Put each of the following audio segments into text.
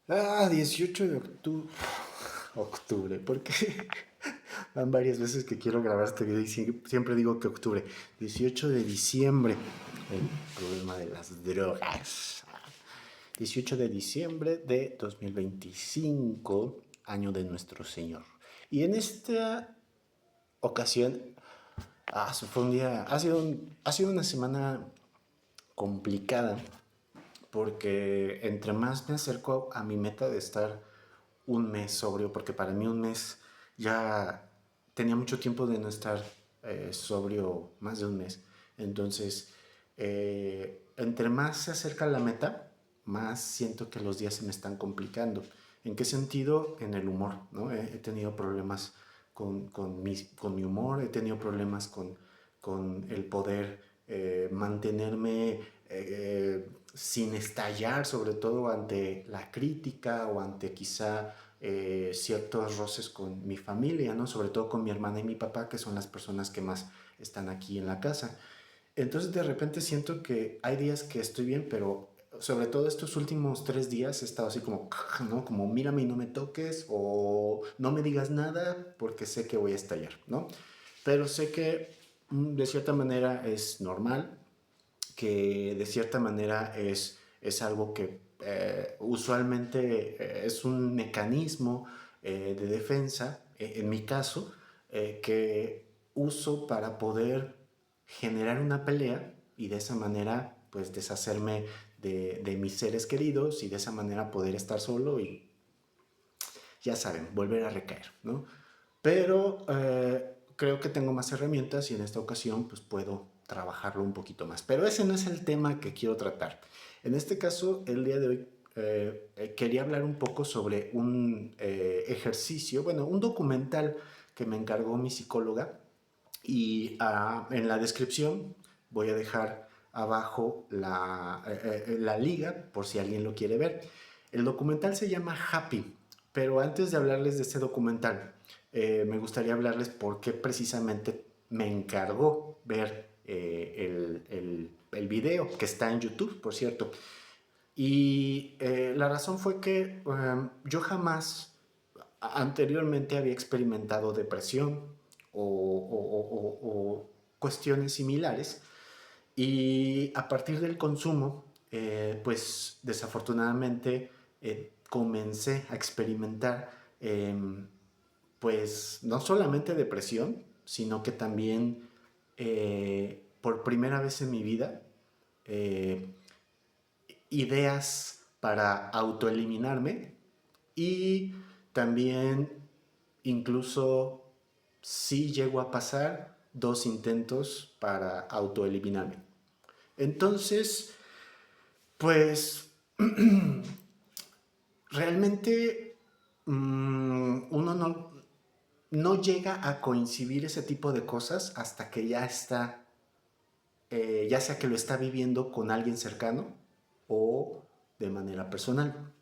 18 de octubre. Octubre, porque van varias veces que quiero grabar este video y siempre digo que octubre. 18 de diciembre, el problema de las drogas. 18 de diciembre de 2025, año de nuestro Señor. Y en esta ocasión, fue un día, ha sido una semana complicada porque entre más me acerco a mi meta de estar un mes sobrio, porque para mí un mes ya tenía mucho tiempo de no estar sobrio, más de un mes. Entonces, entre más se acerca la meta, más siento que los días se me están complicando. ¿En qué sentido? En el humor, ¿no? He tenido problemas con mi humor, he tenido problemas con el poder mantenerme sin estallar, sobre todo ante la crítica o ante quizá ciertos roces con mi familia, ¿no? Sobre todo con mi hermana y mi papá, que son las personas que más están aquí en la casa. Entonces de repente siento que hay días que estoy bien, pero sobre todo estos últimos 3 días he estado así como, ¿no? Como mírame y no me toques o no me digas nada porque sé que voy a estallar, ¿no? Pero sé que de cierta manera es normal, que de cierta manera es algo que usualmente es un mecanismo de defensa, en mi caso, que uso para poder generar una pelea y de esa manera pues deshacerme de mis seres queridos y de esa manera poder estar solo y ya saben, volver a recaer, ¿no? Pero creo que tengo más herramientas y en esta ocasión pues puedo trabajarlo un poquito más. Pero ese no es el tema que quiero tratar. En este caso, el día de hoy quería hablar un poco sobre un ejercicio, bueno, un documental que me encargó mi psicóloga y en la descripción voy a dejar abajo la liga por si alguien lo quiere ver. El documental se llama Happy, pero antes de hablarles de este documental, me gustaría hablarles por qué precisamente me encargó ver el video, que está en YouTube, por cierto. Y la razón fue que yo jamás anteriormente había experimentado depresión o cuestiones similares y a partir del consumo, pues desafortunadamente comencé a experimentar pues no solamente depresión, sino que también por primera vez en mi vida eh, ideas para autoeliminarme y también incluso sí llegó a pasar 2 intentos para autoeliminarme. Entonces, pues realmente uno no llega a coincidir ese tipo de cosas hasta que ya está, ya sea que lo está viviendo con alguien cercano o de manera personal.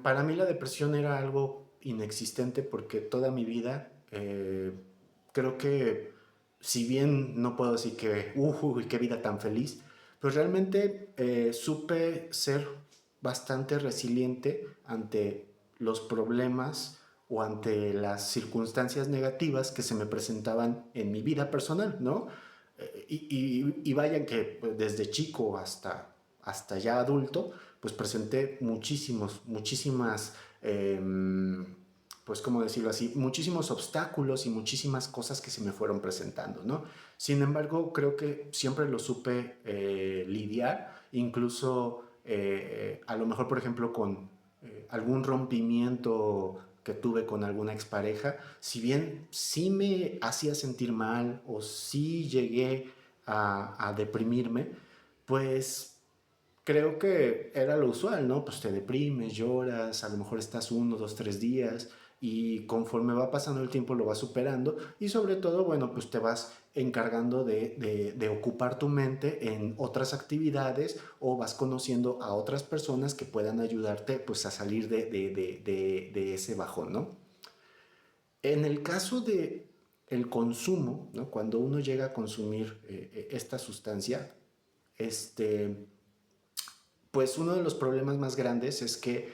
Para mí la depresión era algo inexistente porque toda mi vida creo que si bien no puedo decir que, qué vida tan feliz, pues realmente supe ser bastante resiliente ante los problemas o ante las circunstancias negativas que se me presentaban en mi vida personal, ¿no? Y vayan que pues, desde chico hasta ya adulto, pues presenté muchísimas, pues cómo decirlo así, muchísimos obstáculos y muchísimas cosas que se me fueron presentando, ¿no? Sin embargo, creo que siempre lo supe lidiar, incluso a lo mejor, por ejemplo, con algún rompimiento que tuve con alguna expareja, si bien sí me hacía sentir mal o sí llegué a deprimirme, pues creo que era lo usual, ¿no? Pues te deprimes, lloras, a lo mejor estás 1, 2, 3 días y conforme va pasando el tiempo lo vas superando y sobre todo, bueno, pues te vas encargando de ocupar tu mente en otras actividades o vas conociendo a otras personas que puedan ayudarte pues a salir de ese bajón, ¿no? En el caso de el consumo, ¿no? Cuando uno llega a consumir esta sustancia, este, Pues uno de los problemas más grandes es que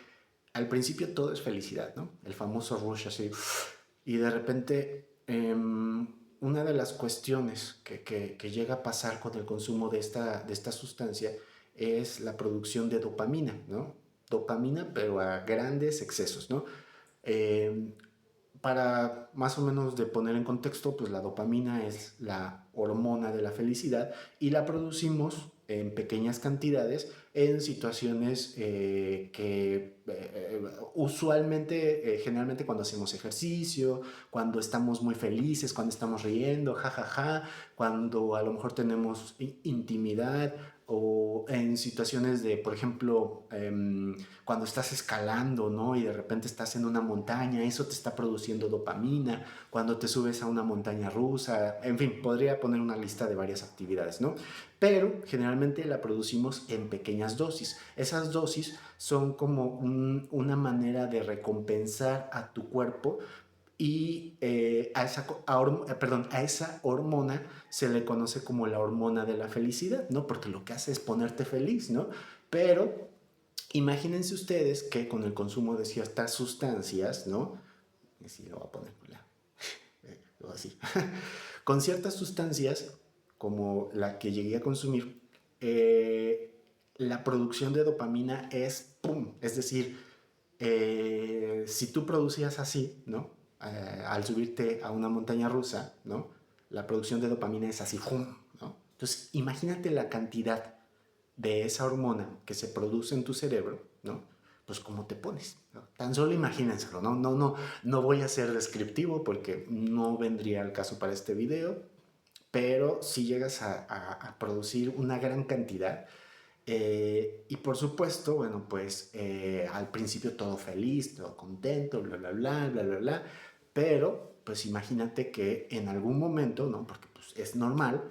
al principio todo es felicidad, ¿no? El famoso rush así. Y de repente, una de las cuestiones que llega a pasar con el consumo de esta sustancia es la producción de dopamina, ¿no? Dopamina, pero a grandes excesos, ¿no? Eh, para más o menos de poner en contexto, pues la dopamina es la hormona de la felicidad y la producimos en pequeñas cantidades en situaciones usualmente, generalmente cuando hacemos ejercicio, cuando estamos muy felices, cuando estamos riendo, jajaja, ja, ja, cuando a lo mejor tenemos intimidad o en situaciones de, por ejemplo, cuando estás escalando, ¿no? Y de repente estás en una montaña, eso te está produciendo dopamina, cuando te subes a una montaña rusa, en fin, podría poner una lista de varias actividades, ¿no? Pero generalmente la producimos en pequeñas dosis. Esas dosis son como una manera de recompensar a tu cuerpo y a esa hormona se le conoce como la hormona de la felicidad, ¿no? Porque lo que hace es ponerte feliz, ¿no? Pero imagínense ustedes que con el consumo de ciertas sustancias, ¿no? Así lo voy a poner, así. Con ciertas sustancias, como la que llegué a consumir, la producción de dopamina es ¡pum! Es decir, si tú producías así, ¿no? Al subirte a una montaña rusa, ¿no? La producción de dopamina es así, ¡pum! ¿No? Entonces, imagínate la cantidad de esa hormona que se produce en tu cerebro, ¿no? Pues cómo te pones, ¿no? Tan solo imagínenselo, ¿no? No voy a ser descriptivo porque no vendría al caso para este video, pero si llegas a producir una gran cantidad, y por supuesto, bueno, pues al principio todo feliz, todo contento, bla, bla, bla, bla, bla, bla, pero pues imagínate que en algún momento, ¿no? Porque pues es normal,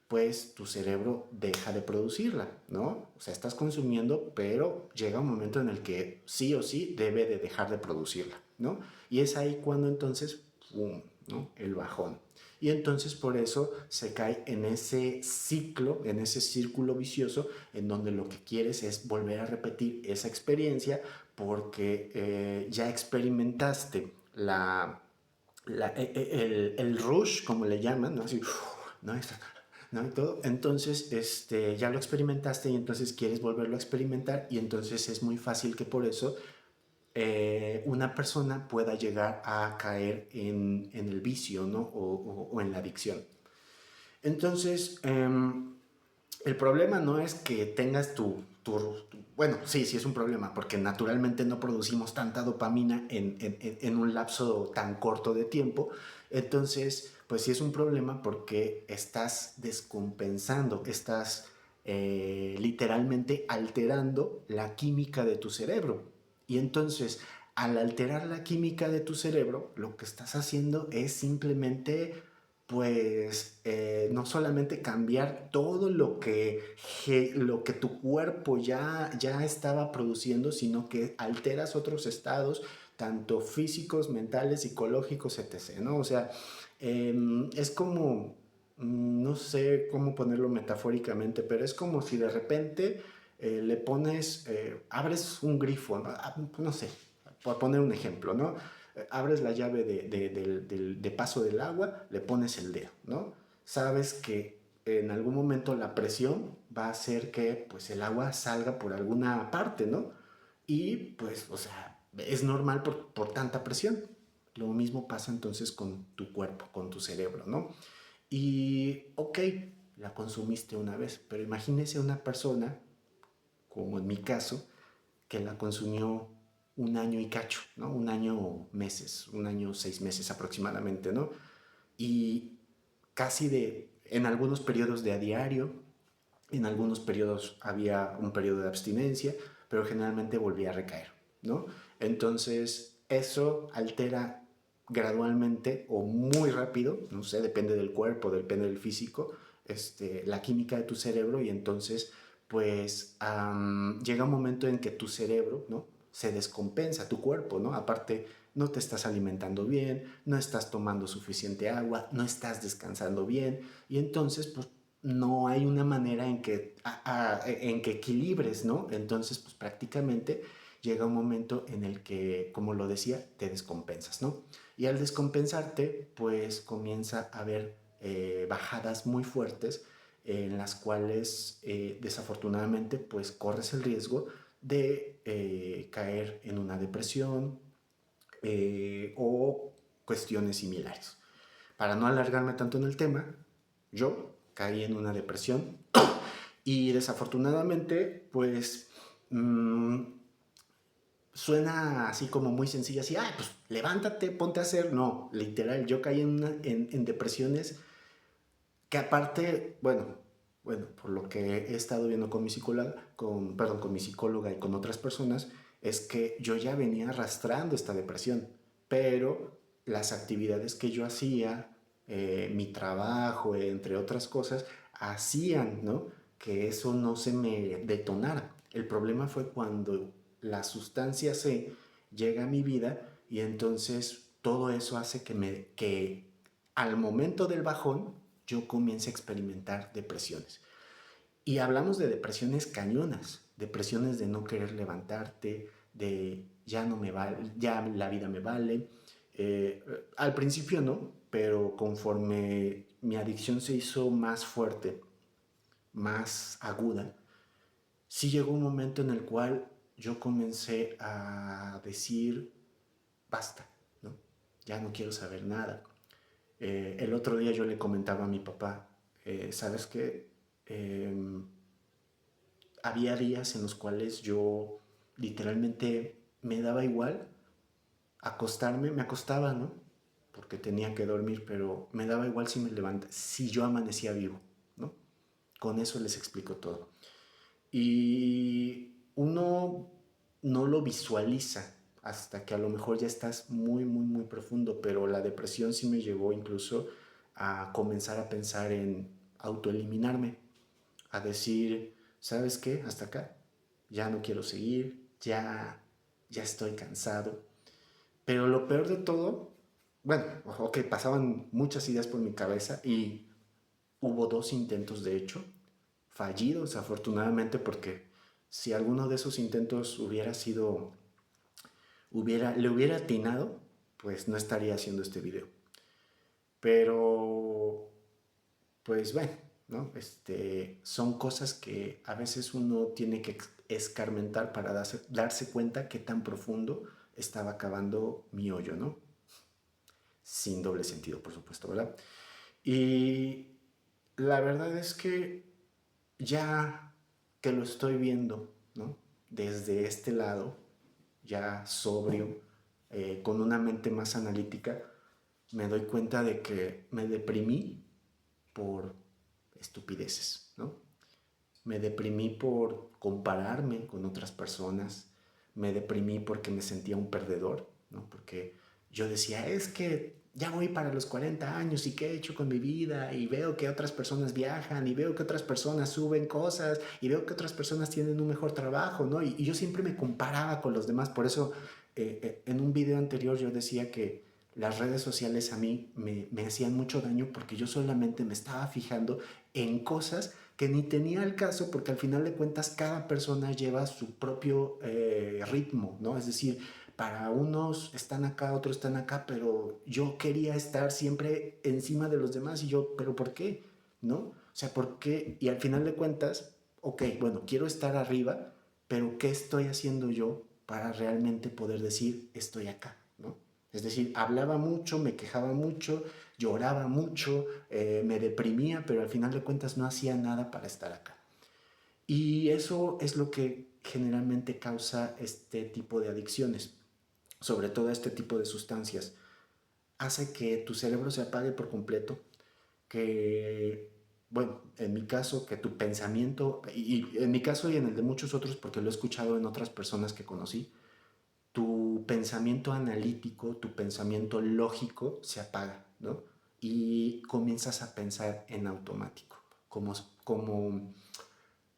pues tu cerebro deja de producirla, ¿no? O sea, estás consumiendo, pero llega un momento en el que sí o sí debe de dejar de producirla, ¿no? Y es ahí cuando entonces, ¡pum!, ¿no? El bajón. Y entonces por eso se cae en ese ciclo, en ese círculo vicioso, en donde lo que quieres es volver a repetir esa experiencia porque ya experimentaste el rush, como le llaman, ¿no? Así, ¿no? ¿No? Y todo. Entonces, ya lo experimentaste y entonces quieres volverlo a experimentar y entonces es muy fácil que por eso una persona pueda llegar a caer en el vicio, ¿no? O en la adicción. Entonces, el problema no es que tengas bueno, sí es un problema, porque naturalmente no producimos tanta dopamina en un lapso tan corto de tiempo. Entonces, pues sí es un problema porque estás descompensando, estás literalmente alterando la química de tu cerebro. Y entonces, al alterar la química de tu cerebro, lo que estás haciendo es simplemente pues no solamente cambiar todo lo que tu cuerpo ya estaba produciendo, sino que alteras otros estados, tanto físicos, mentales, psicológicos, etc., ¿no? O sea, es como, no sé cómo ponerlo metafóricamente, pero es como si de repente le pones, abres un grifo, ¿no? No sé, por poner un ejemplo, ¿no? Abres la llave de paso del agua, le pones el dedo, ¿no? Sabes que en algún momento la presión va a hacer que pues el agua salga por alguna parte, ¿no? Y pues, o sea, es normal por tanta presión. Lo mismo pasa entonces con tu cuerpo, con tu cerebro, ¿no? Y, ok, la consumiste una vez, pero imagínese una persona, como en mi caso, que la consumió un año y cacho, ¿no? Un año meses, un año 6 meses aproximadamente, ¿no? Y casi en algunos periodos de a diario, en algunos periodos había un periodo de abstinencia, pero generalmente volvía a recaer, ¿no? Entonces, eso altera gradualmente o muy rápido, no sé, depende del cuerpo, depende del físico, la química de tu cerebro y entonces, pues, llega un momento en que tu cerebro, ¿no? Se descompensa, tu cuerpo, ¿no? Aparte, no te estás alimentando bien, no estás tomando suficiente agua, no estás descansando bien y entonces, pues, no hay una manera en que equilibres, ¿no? Entonces, pues prácticamente llega un momento en el que, como lo decía, te descompensas, ¿no? Y al descompensarte, pues comienza a haber bajadas muy fuertes en las cuales desafortunadamente pues corres el riesgo de caer en una depresión o cuestiones similares. Para no alargarme tanto en el tema, yo caí en una depresión y desafortunadamente, pues suena así como muy sencilla, así, ah, pues levántate, ponte a hacer. No, literal, yo caí en depresiones que aparte, bueno, por lo que he estado viendo con mi psicóloga, perdón, con mi psicóloga y con otras personas, es que yo ya venía arrastrando esta depresión, pero las actividades que yo hacía, mi trabajo, entre otras cosas, hacían, ¿no? Que eso no se me detonara. El problema fue cuando la sustancia C llega a mi vida y entonces todo eso hace que al momento del bajón yo comience a experimentar depresiones. Y hablamos de depresiones cañonas, depresiones de no querer levantarte, de ya no me vale, ya la vida me vale. Al principio no, pero conforme mi adicción se hizo más fuerte, más aguda, sí llegó un momento en el cual yo comencé a decir, basta, ¿no? Ya no quiero saber nada. El otro día yo le comentaba a mi papá, ¿sabes qué? Había días en los cuales yo literalmente me daba igual acostarme, me acostaba, ¿no? Porque tenía que dormir, pero me daba igual si me levantaba, si yo amanecía vivo, ¿no? Con eso les explico todo. Y uno no lo visualiza hasta que a lo mejor ya estás muy, muy, muy profundo, pero la depresión sí me llevó incluso a comenzar a pensar en autoeliminarme, a decir, ¿sabes qué? Hasta acá, ya no quiero seguir, ya estoy cansado. Pero lo peor de todo, bueno, ok, pasaban muchas ideas por mi cabeza y hubo dos intentos, de hecho, fallidos afortunadamente, porque si alguno de esos intentos hubiera sido, le hubiera atinado, pues no estaría haciendo este video. Pero, pues bueno, ¿no? Son cosas que a veces uno tiene que escarmentar para darse cuenta qué tan profundo estaba acabando mi hoyo, ¿no? Sin doble sentido, por supuesto, ¿verdad? Y la verdad es que ya que lo estoy viendo, ¿no? Desde este lado, ya sobrio, con una mente más analítica, me doy cuenta de que me deprimí por estupideces, ¿no? Me deprimí por compararme con otras personas, me deprimí porque me sentía un perdedor, ¿no? Porque yo decía, es que ya voy para los 40 años y qué he hecho con mi vida y veo que otras personas viajan y veo que otras personas suben cosas y veo que otras personas tienen un mejor trabajo, ¿no? Y yo siempre me comparaba con los demás, por eso en un video anterior yo decía que las redes sociales a mí me hacían mucho daño porque yo solamente me estaba fijando en cosas que ni tenía el caso porque al final de cuentas cada persona lleva su propio ritmo, ¿no? Es decir, para unos están acá, otros están acá, pero yo quería estar siempre encima de los demás y yo, ¿pero por qué? ¿No? O sea, ¿por qué? Y al final de cuentas, ok, bueno, quiero estar arriba, pero ¿qué estoy haciendo yo para realmente poder decir estoy acá? ¿No? Es decir, hablaba mucho, me quejaba mucho, lloraba mucho, me deprimía, pero al final de cuentas no hacía nada para estar acá. Y eso es lo que generalmente causa este tipo de adicciones, sobre todo este tipo de sustancias. Hace que tu cerebro se apague por completo, que, bueno, en mi caso, que tu pensamiento, y en mi caso y en el de muchos otros, porque lo he escuchado en otras personas que conocí, tu pensamiento analítico, tu pensamiento lógico se apaga, ¿no? Y comienzas a pensar en automático, como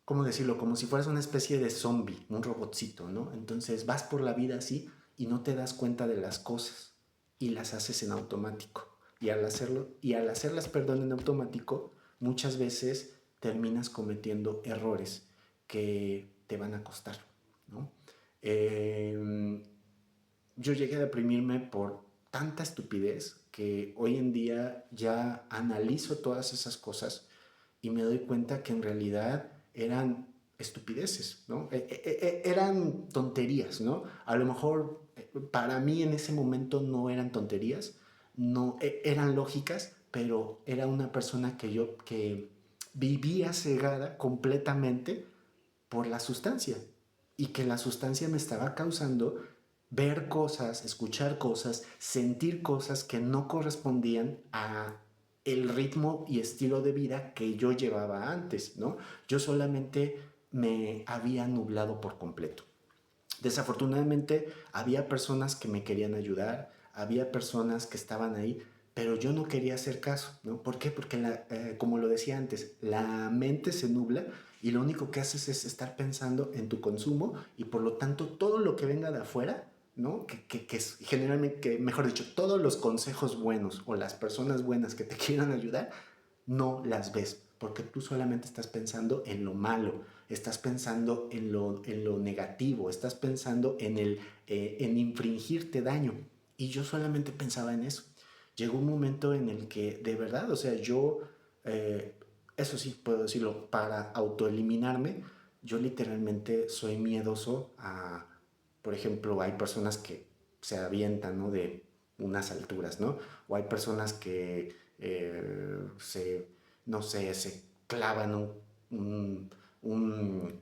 ¿cómo decirlo? Como si fueras una especie de zombie, un robotcito, ¿no? Entonces vas por la vida así y no te das cuenta de las cosas y las haces en automático. Y al hacerlas, perdón, en automático, muchas veces terminas cometiendo errores que te van a costar, ¿no? Eh, yo llegué a deprimirme por tanta estupidez que hoy en día ya analizo todas esas cosas y me doy cuenta que en realidad eran estupideces, ¿no? Eran tonterías, ¿no? A lo mejor para mí en ese momento no eran tonterías, no eran lógicas, pero era una persona que vivía cegada completamente por la sustancia y que la sustancia me estaba causando ver cosas, escuchar cosas, sentir cosas que no correspondían a el ritmo y estilo de vida que yo llevaba antes, ¿no? Yo solamente me había nublado por completo. Desafortunadamente había personas que me querían ayudar, había personas que estaban ahí, pero yo no quería hacer caso, ¿no? ¿Por qué? Porque, como lo decía antes, la mente se nubla y lo único que haces es estar pensando en tu consumo y por lo tanto todo lo que venga de afuera, ¿no? Que es generalmente, mejor dicho, todos los consejos buenos o las personas buenas que te quieran ayudar, no las ves, porque tú solamente estás pensando en lo malo, estás pensando en lo negativo, estás pensando en infringirte daño. Y yo solamente pensaba en eso. Llegó un momento en el que, de verdad, o sea, yo, eh, eso sí puedo decirlo, para autoeliminarme, yo literalmente soy miedoso a, por ejemplo, hay personas que se avientan, ¿no? De unas alturas, ¿no? O hay personas que no sé, se clavan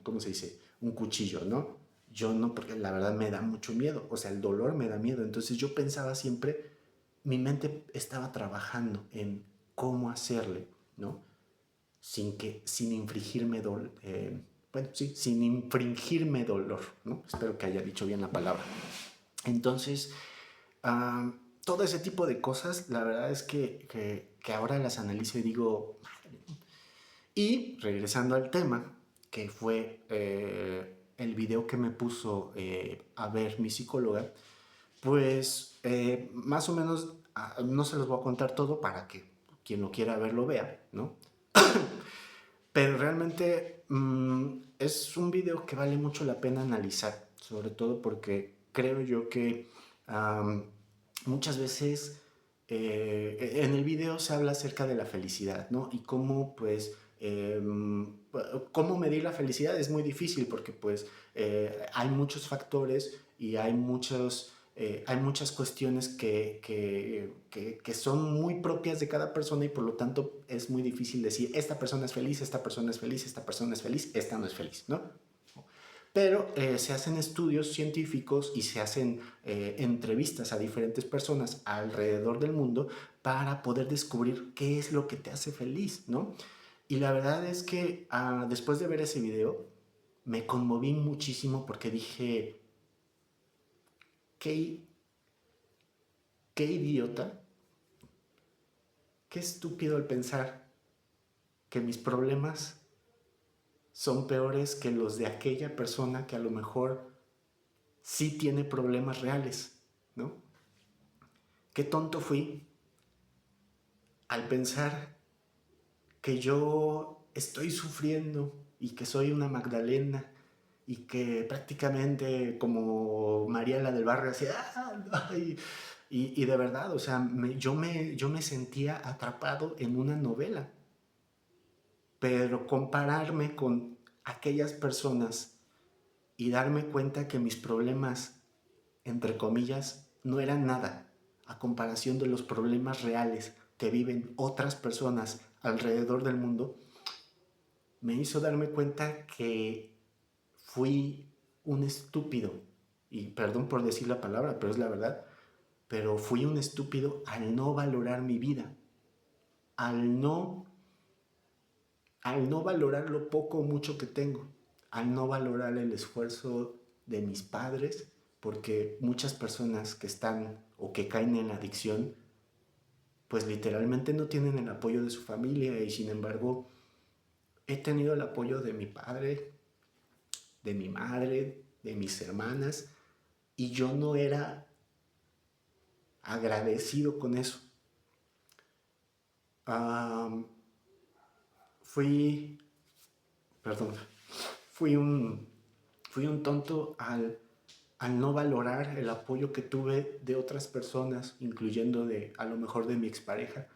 ¿cómo se dice? Un cuchillo, ¿no? Yo no, porque la verdad me da mucho miedo, o sea, el dolor me da miedo. Entonces yo pensaba siempre, mi mente estaba trabajando en cómo hacerle, ¿no? Sin infringirme dolor, bueno, sí, sin infringirme dolor, ¿no? Espero que haya dicho bien la palabra. Entonces, uh, todo ese tipo de cosas, la verdad es que ahora las analizo y digo, y regresando al tema, que fue el video que me puso a ver mi psicóloga, pues más o menos, no se los voy a contar todo para que quien lo quiera ver lo vea, ¿no? Pero realmente es un video que vale mucho la pena analizar, sobre todo porque creo yo que muchas veces en el video se habla acerca de la felicidad, ¿no? Y cómo, pues, cómo medir la felicidad es muy difícil porque, pues, hay muchos factores y hay muchas cuestiones que son muy propias de cada persona y por lo tanto es muy difícil decir esta persona es feliz, esta persona es feliz, esta persona es feliz, esta no es feliz, ¿no? Pero se hacen estudios científicos y se hacen entrevistas a diferentes personas alrededor del mundo para poder descubrir qué es lo que te hace feliz, ¿no? Y la verdad es que después de ver ese video me conmoví muchísimo porque dije, qué, qué idiota, qué estúpido el pensar que mis problemas son peores que los de aquella persona que a lo mejor sí tiene problemas reales, ¿no? Qué tonto fui al pensar que yo estoy sufriendo y que soy una Magdalena y que prácticamente como María la del barrio hacía y de verdad, o sea, yo me sentía atrapado en una novela, pero compararme con aquellas personas y darme cuenta que mis problemas, entre comillas, no eran nada a comparación de los problemas reales que viven otras personas alrededor del mundo, me hizo darme cuenta que fui un estúpido, y perdón por decir la palabra, pero es la verdad, pero fui un estúpido al no valorar mi vida, al no, al no valorar lo poco o mucho que tengo, al no valorar el esfuerzo de mis padres, porque muchas personas que están o que caen en la adicción, pues literalmente no tienen el apoyo de su familia y sin embargo he tenido el apoyo de mi padre, de mi madre, de mis hermanas y yo no era agradecido con eso. Um, fui perdón, fui un, fui un tonto al no valorar el apoyo que tuve de otras personas, incluyendo a lo mejor de mi expareja,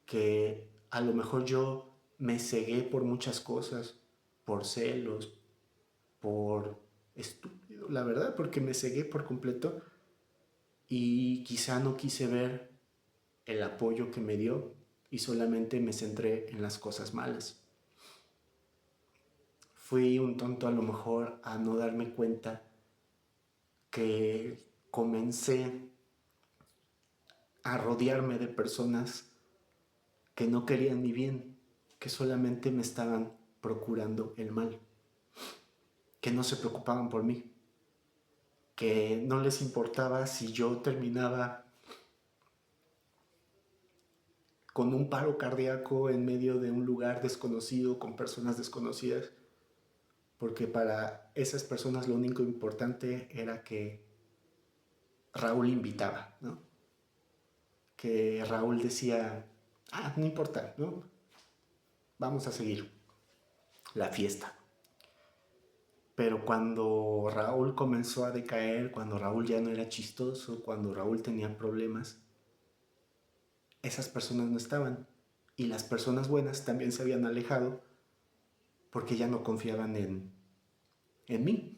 que a lo mejor yo me cegué por muchas cosas, por celos, por estúpido, la verdad, porque me cegué por completo y quizá no quise ver el apoyo que me dio y solamente me centré en las cosas malas. Fui un tonto a lo mejor a no darme cuenta que comencé a rodearme de personas que no querían mi bien, que solamente me estaban procurando el mal, que no se preocupaban por mí, que no les importaba si yo terminaba con un paro cardíaco en medio de un lugar desconocido con personas desconocidas, porque para esas personas lo único importante era que Raúl invitaba, ¿no? Que Raúl decía, no importa, ¿no? Vamos a seguir la fiesta. Pero cuando Raúl comenzó a decaer, cuando Raúl ya no era chistoso, cuando Raúl tenía problemas, esas personas no estaban. Y las personas buenas también se habían alejado porque ya no confiaban en mí.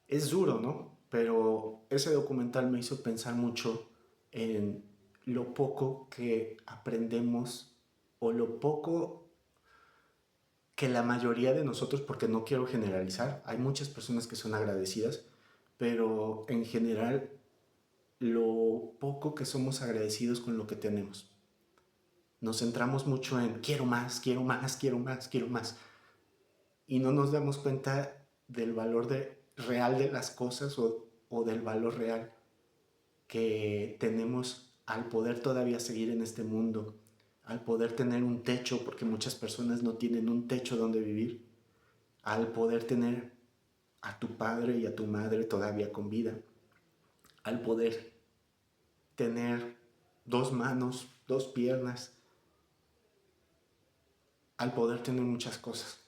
Es duro, ¿no? Pero ese documental me hizo pensar mucho en lo poco que aprendemos o lo poco que la mayoría de nosotros, porque no quiero generalizar, hay muchas personas que son agradecidas, pero en general lo poco que somos agradecidos con lo que tenemos. Nos centramos mucho en quiero más, quiero más, quiero más, quiero más. Y no nos damos cuenta del valor real de las cosas o del valor real que tenemos al poder todavía seguir en este mundo, al poder tener un techo, porque muchas personas no tienen un techo donde vivir, al poder tener a tu padre y a tu madre todavía con vida, al poder tener dos manos, dos piernas, al poder tener muchas cosas.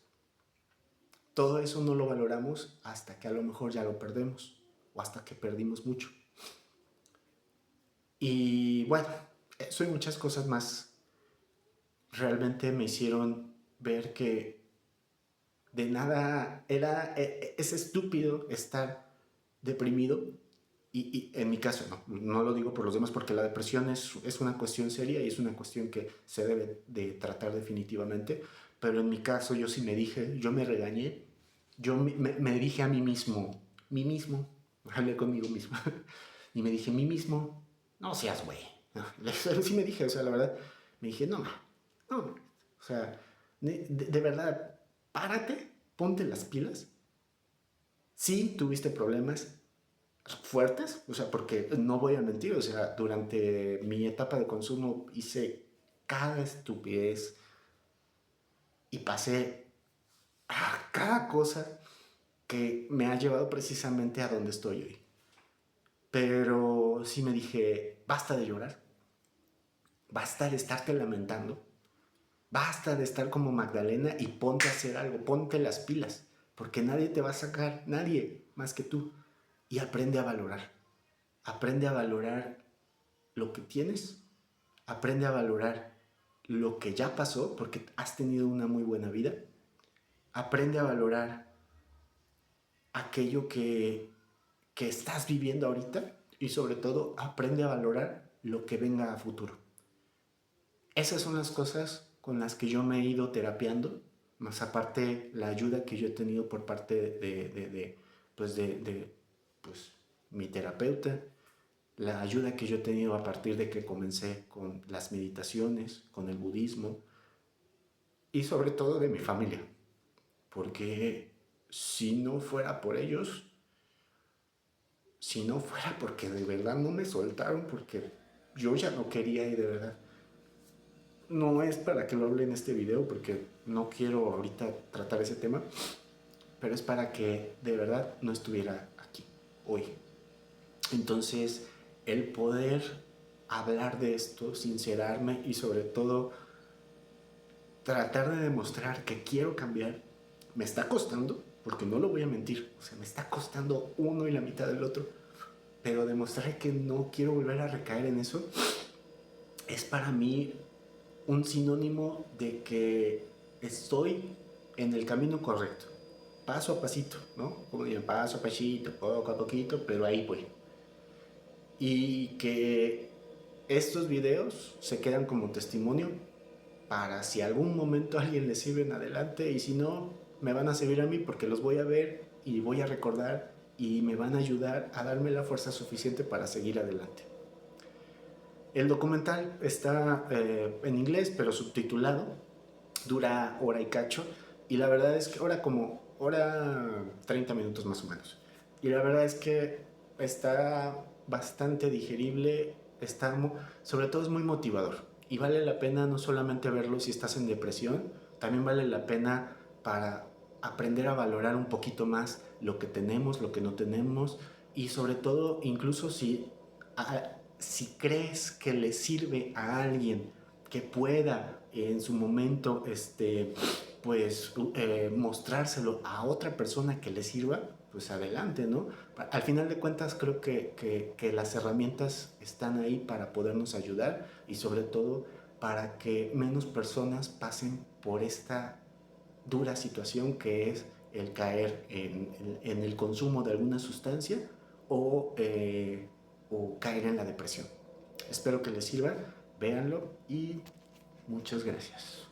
Todo eso no lo valoramos hasta que a lo mejor ya lo perdemos o hasta que perdimos mucho. Y bueno, eso y muchas cosas más realmente me hicieron ver que de nada es estúpido estar deprimido. Y en mi caso, no lo digo por los demás, porque la depresión es una cuestión seria y es una cuestión que se debe de tratar definitivamente. Pero en mi caso yo sí me dije, yo me regañé, yo me dije a mí mismo, hablé conmigo mismo, y me dije, mí mismo, no seas güey. No, sí me dije, o sea, la verdad, me dije, no, o sea, de verdad, párate, ponte las pilas. Sí, tuviste problemas, fuertes, o sea, porque no voy a mentir, o sea, durante mi etapa de consumo hice cada estupidez y pasé a cada cosa que me ha llevado precisamente a donde estoy hoy. Pero sí me dije, basta de llorar, basta de estarte lamentando, basta de estar como Magdalena y ponte a hacer algo, ponte las pilas, porque nadie te va a sacar, nadie más que tú. Y aprende a valorar lo que tienes, aprende a valorar lo que ya pasó, porque has tenido una muy buena vida, aprende a valorar aquello que estás viviendo ahorita y sobre todo aprende a valorar lo que venga a futuro. Esas son las cosas con las que yo me he ido terapiando, más aparte la ayuda que yo he tenido por parte pues, mi terapeuta, la ayuda que yo he tenido a partir de que comencé con las meditaciones, con el budismo y sobre todo de mi familia, porque si no fuera por ellos, si no fuera porque de verdad no me soltaron, porque yo ya no quería y de verdad, no es para que lo hable en este video porque no quiero ahorita tratar ese tema, pero es para que de verdad no estuviera aquí hoy. Entonces, el poder hablar de esto, sincerarme y sobre todo tratar de demostrar que quiero cambiar me está costando, porque no lo voy a mentir, o sea, me está costando uno y la mitad del otro, pero demostrar que no quiero volver a recaer en eso es para mí un sinónimo de que estoy en el camino correcto, paso a pasito, ¿no? Como digo, paso a pasito, poco a poquito, pero ahí voy. Y que estos videos se quedan como testimonio para si algún momento a alguien le sirven adelante, y si no, me van a servir a mí porque los voy a ver y voy a recordar y me van a ayudar a darme la fuerza suficiente para seguir adelante. El documental está en inglés, pero subtitulado, dura hora y cacho, y la verdad es que hora 30 minutos más o menos. Y la verdad es que está bastante digerible, sobre todo es muy motivador. Y vale la pena no solamente verlo si estás en depresión, también vale la pena para aprender a valorar un poquito más lo que tenemos, lo que no tenemos, y sobre todo incluso si crees que le sirve a alguien que pueda en su momento pues mostrárselo a otra persona que le sirva, pues adelante, ¿no? Al final de cuentas creo que las herramientas están ahí para podernos ayudar, y sobre todo para que menos personas pasen por esta dura situación que es el caer en el consumo de alguna sustancia, o, o caer en la depresión. Espero que les sirva, véanlo y muchas gracias.